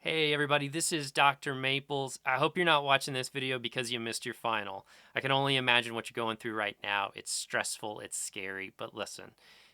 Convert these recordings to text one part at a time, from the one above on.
Hey everybody, this is Dr. Maples. I hope you're not watching this video because you missed your final. I can only imagine what you're going through right now. It's stressful, it's scary, but listen,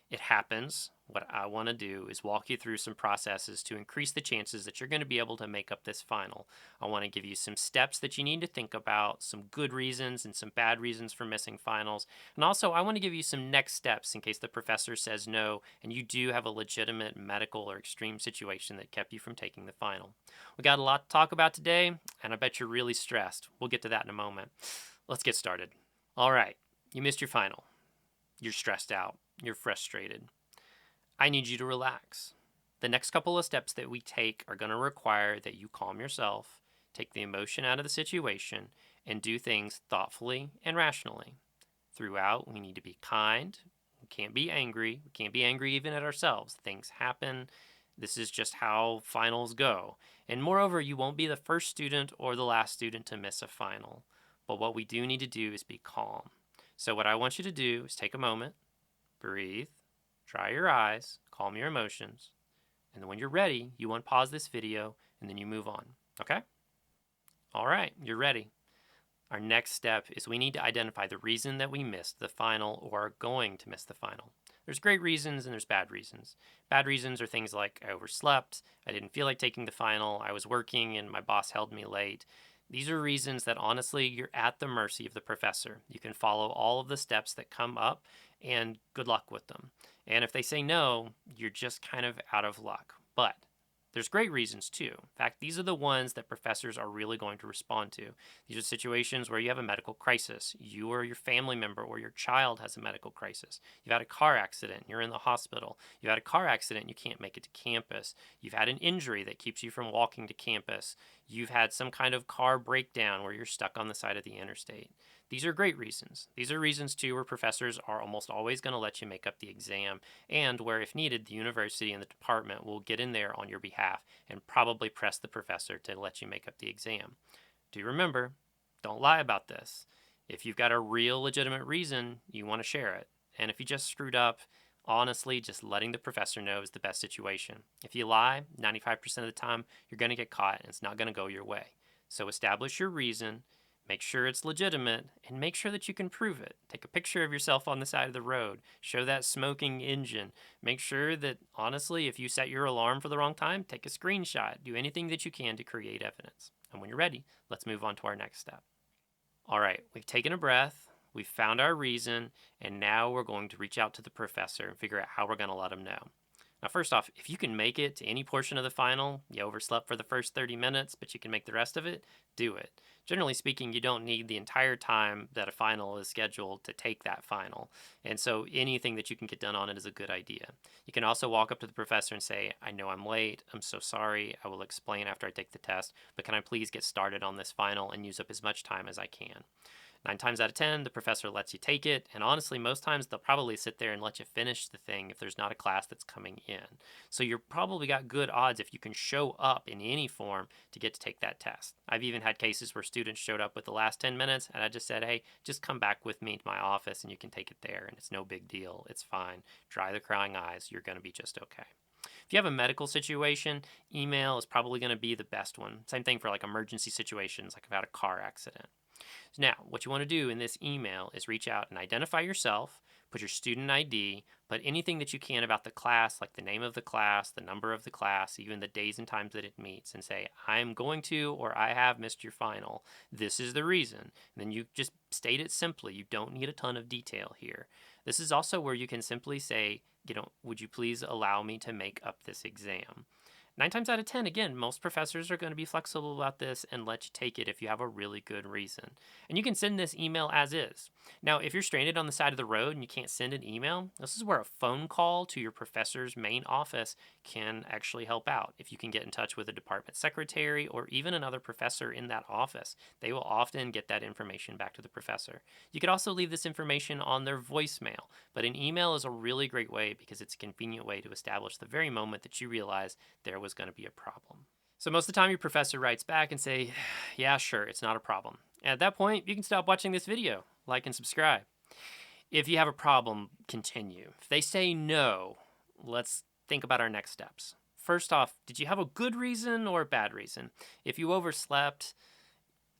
it happens. What I want to do is walk you through some processes to increase the chances that you're going to be able to make up this final. I want to give you some steps that you need to think about, some good reasons and some bad reasons for missing finals. And also, I want to give you some next steps in case the professor says no and you do have a legitimate medical or extreme situation that kept you from taking the final. We got a lot to talk about today, and I bet you're really stressed. We'll get to that in a moment. Let's get started. All right, you missed your final. You're stressed out. You're frustrated. I need you to relax. The next couple of steps that we take are going to require that you calm yourself, take the emotion out of the situation, and do things thoughtfully and rationally. Throughout, we need to be kind. We can't be angry. We can't be angry even at ourselves. Things happen. This is just how finals go. And moreover, you won't be the first student or the last student to miss a final. But what we do need to do is be calm. So what I want you to do is take a moment, breathe, dry your eyes, calm your emotions, and then when you're ready, you unpause this video and then you move on. Okay? All right, you're ready. Our next step is we need to identify the reason that we missed the final or are going to miss the final. There's great reasons and there's bad reasons. Bad reasons are things like I overslept, I didn't feel like taking the final, I was working and my boss held me late. These are reasons that honestly you're at the mercy of the professor. You can follow all of the steps that come up and good luck with them. And if they say no, you're just kind of out of luck. But there's great reasons too. In fact, these are the ones that professors are really going to respond to. These are situations where you have a medical crisis. You or your family member or your child has a medical crisis. You've had a car accident. You're in the hospital. You've had a car accident. You can't make it to campus. You've had an injury that keeps you from walking to campus. You've had some kind of car breakdown where you're stuck on the side of the interstate. These are great reasons. These are reasons too where professors are almost always going to let you make up the exam and where if needed the university and the department will get in there on your behalf and probably press the professor to let you make up the exam. Do remember, don't lie about this. If you've got a real legitimate reason, you want to share it. And if you just screwed up, honestly, just letting the professor know is the best situation. If you lie, 95% of the time, you're going to get caught and it's not going to go your way. So establish your reason. Make sure it's legitimate and make sure that you can prove it. Take a picture of yourself on the side of the road. Show that smoking engine. Make sure that, honestly, if you set your alarm for the wrong time, take a screenshot. Do anything that you can to create evidence. And when you're ready, let's move on to our next step. All right, we've taken a breath, we've found our reason, and now we're going to reach out to the professor and figure out how we're going to let him know. Now, first off, if you can make it to any portion of the final, you overslept for the first 30 minutes, but you can make the rest of it, do it. Generally speaking, you don't need the entire time that a final is scheduled to take that final. And so anything that you can get done on it is a good idea. You can also walk up to the professor and say, I know I'm late. I'm so sorry. I will explain after I take the test, but can I please get started on this final and use up as much time as I can? 9 times out of 10, the professor lets you take it, and honestly, most times they'll probably sit there and let you finish the thing if there's not a class that's coming in. So you're probably got good odds if you can show up in any form to get to take that test. I've even had cases where students showed up with the last 10 minutes, and I just said, hey, just come back with me to my office and you can take it there, and it's no big deal. It's fine. Dry the crying eyes. You're going to be just okay. If you have a medical situation, email is probably going to be the best one. Same thing for like emergency situations, like I've had a car accident. So now, what you want to do in this email is reach out and identify yourself, put your student ID, put anything that you can about the class, like the name of the class, the number of the class, even the days and times that it meets, and say, I'm going to or I have missed your final. This is the reason. And then you just state it simply. You don't need a ton of detail here. This is also where you can simply say, would you please allow me to make up this exam? 9 times out of 10, again, most professors are going to be flexible about this and let you take it if you have a really good reason. And you can send this email as is. Now, if you're stranded on the side of the road and you can't send an email, this is where a phone call to your professor's main office can actually help out. If you can get in touch with a department secretary or even another professor in that office, they will often get that information back to the professor. You could also leave this information on their voicemail, but an email is a really great way because it's a convenient way to establish the very moment that you realize there was going to be a problem. So most of the time your professor writes back and say, yeah, sure, it's not a problem. At that point, you can stop watching this video, like and subscribe. If you have a problem, continue. If they say no, let's think about our next steps. first off, did you have a good reason or a bad reason? If you overslept,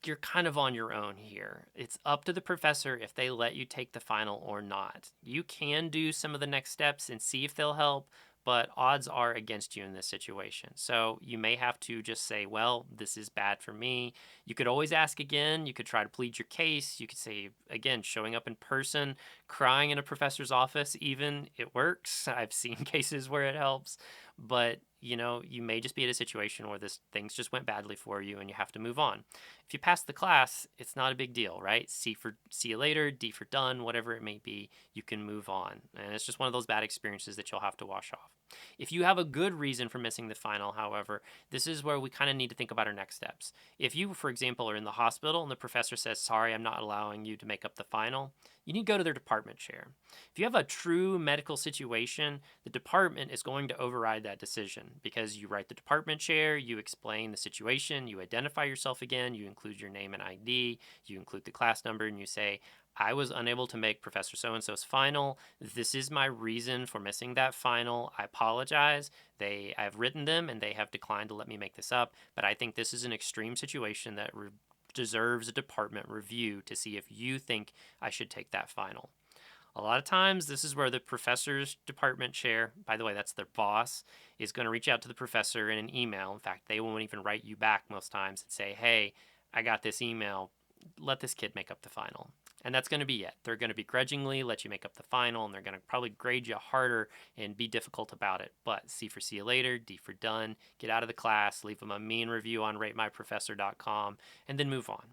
you're kind of on your own here. It's up to the professor if they let you take the final or not. You can do some of the next steps and see if they'll help, but odds are against you in this situation. So you may have to just say, well, this is bad for me. You could always ask again. You could try to plead your case. You could say, again, showing up in person, crying in a professor's office, even, it works. I've seen cases where it helps, but you may just be at a situation where things just went badly for you and you have to move on. If you pass the class, it's not a big deal, right? C for see you later, D for done, whatever it may be, you can move on. And it's just one of those bad experiences that you'll have to wash off. If you have a good reason for missing the final, however, this is where we kind of need to think about our next steps. If you, for example, are in the hospital and the professor says, sorry, I'm not allowing you to make up the final, you need to go to their department chair. If you have a true medical situation, the department is going to override that decision because you write the department chair, you explain the situation, you identify yourself again, you include your name and ID, you include the class number, and you say, I was unable to make Professor so-and-so's final. This is my reason for missing that final. I apologize. I've written them and they have declined to let me make this up, but I think this is an extreme situation that deserves a department review to see if you think I should take that final. A lot of times, this is where the professor's department chair, by the way, that's their boss, is going to reach out to the professor in an email. In fact, they won't even write you back most times and say, hey, I got this email. Let this kid make up the final. And that's going to be it. They're going to begrudgingly let you make up the final, and they're going to probably grade you harder and be difficult about it. But C for see you later, D for done, get out of the class, leave them a mean review on ratemyprofessor.com, and then move on.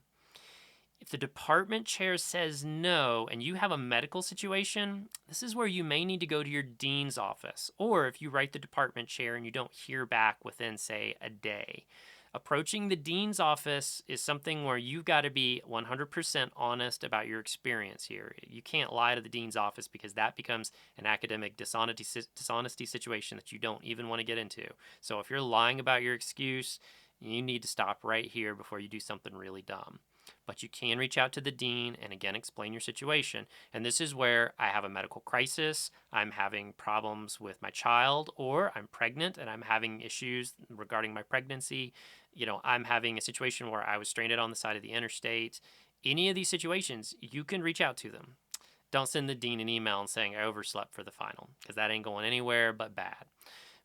If the department chair says no and you have a medical situation, this is where you may need to go to your dean's office. Or if you write the department chair and you don't hear back within, say, a day. Approaching the dean's office is something where you've got to be 100% honest about your experience here. You can't lie to the dean's office because that becomes an academic dishonesty situation that you don't even want to get into. So if you're lying about your excuse, you need to stop right here before you do something really dumb. But you can reach out to the dean and again explain your situation. And this is where I have a medical crisis, I'm having problems with my child, or I'm pregnant and I'm having issues regarding my pregnancy. I'm having a situation where I was stranded on the side of the interstate. Any of these situations, you can reach out to them. Don't send the dean an email and saying I overslept for the final, because that ain't going anywhere but bad.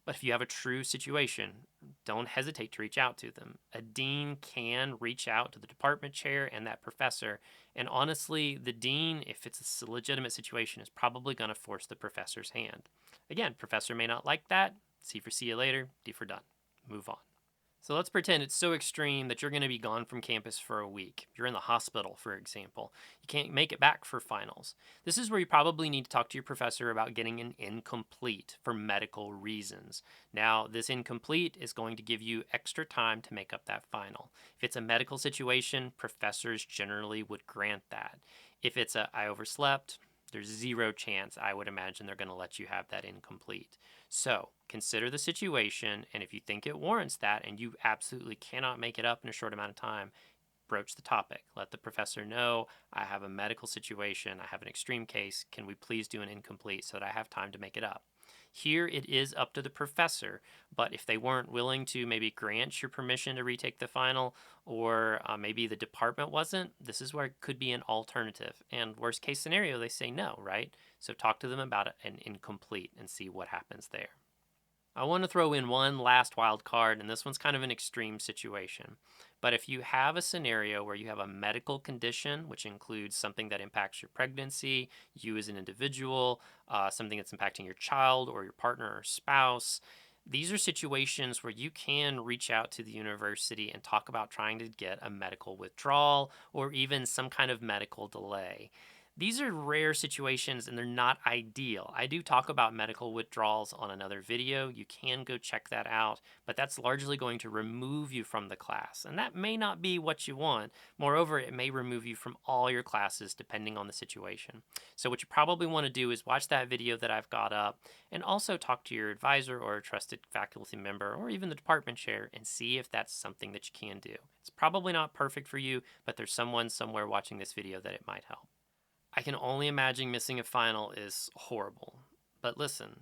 But if you have a true situation, don't hesitate to reach out to them. A dean can reach out to the department chair and that professor. And honestly, the dean, if it's a legitimate situation, is probably going to force the professor's hand. Again, professor may not like that. C for see you later, D for done. Move on. So let's pretend it's so extreme that you're going to be gone from campus for a week. You're in the hospital, for example. You can't make it back for finals. This is where you probably need to talk to your professor about getting an incomplete for medical reasons. Now, this incomplete is going to give you extra time to make up that final. If it's a medical situation, professors generally would grant that. If it's I overslept, there's zero chance I would imagine they're going to let you have that incomplete. So consider the situation, and if you think it warrants that and you absolutely cannot make it up in a short amount of time, broach the topic. Let the professor know, I have a medical situation, I have an extreme case, can we please do an incomplete so that I have time to make it up? Here it is up to the professor, but if they weren't willing to maybe grant your permission to retake the final, or maybe the department wasn't, this is where it could be an alternative. And worst case scenario, they say no, right? So talk to them about an incomplete and see what happens there. I want to throw in one last wild card, and this one's kind of an extreme situation. But if you have a scenario where you have a medical condition, which includes something that impacts your pregnancy, you as an individual, something that's impacting your child or your partner or spouse, these are situations where you can reach out to the university and talk about trying to get a medical withdrawal or even some kind of medical delay. These are rare situations and they're not ideal. I do talk about medical withdrawals on another video. You can go check that out, but that's largely going to remove you from the class. And that may not be what you want. Moreover, it may remove you from all your classes depending on the situation. So what you probably want to do is watch that video that I've got up and also talk to your advisor or a trusted faculty member or even the department chair and see if that's something that you can do. It's probably not perfect for you, but there's someone somewhere watching this video that it might help. I can only imagine missing a final is horrible. But listen,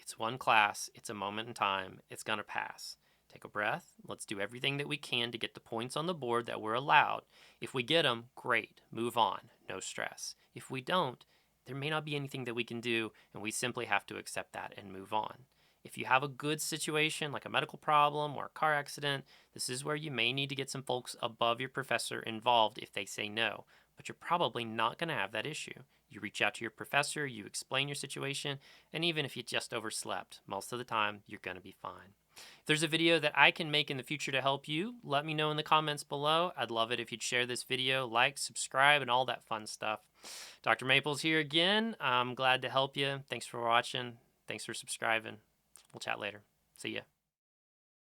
It's one class. It's a moment in time. It's going to pass. Take a breath. Let's do everything that we can to get the points on the board that we're allowed. If we get them, great. Move on. No stress. If we don't, there may not be anything that we can do, and we simply have to accept that and move on. If you have a good situation like a medical problem or a car accident, this is where you may need to get some folks above your professor involved if they say no, but you're probably not going to have that issue. You reach out to your professor, you explain your situation, and even if you just overslept, most of the time you're going to be fine. If there's a video that I can make in the future to help you, let me know in the comments below. I'd love it if you'd share this video, like, subscribe, and all that fun stuff. Dr. Maples here again. I'm glad to help you. Thanks for watching. Thanks for subscribing. We'll chat later. See ya.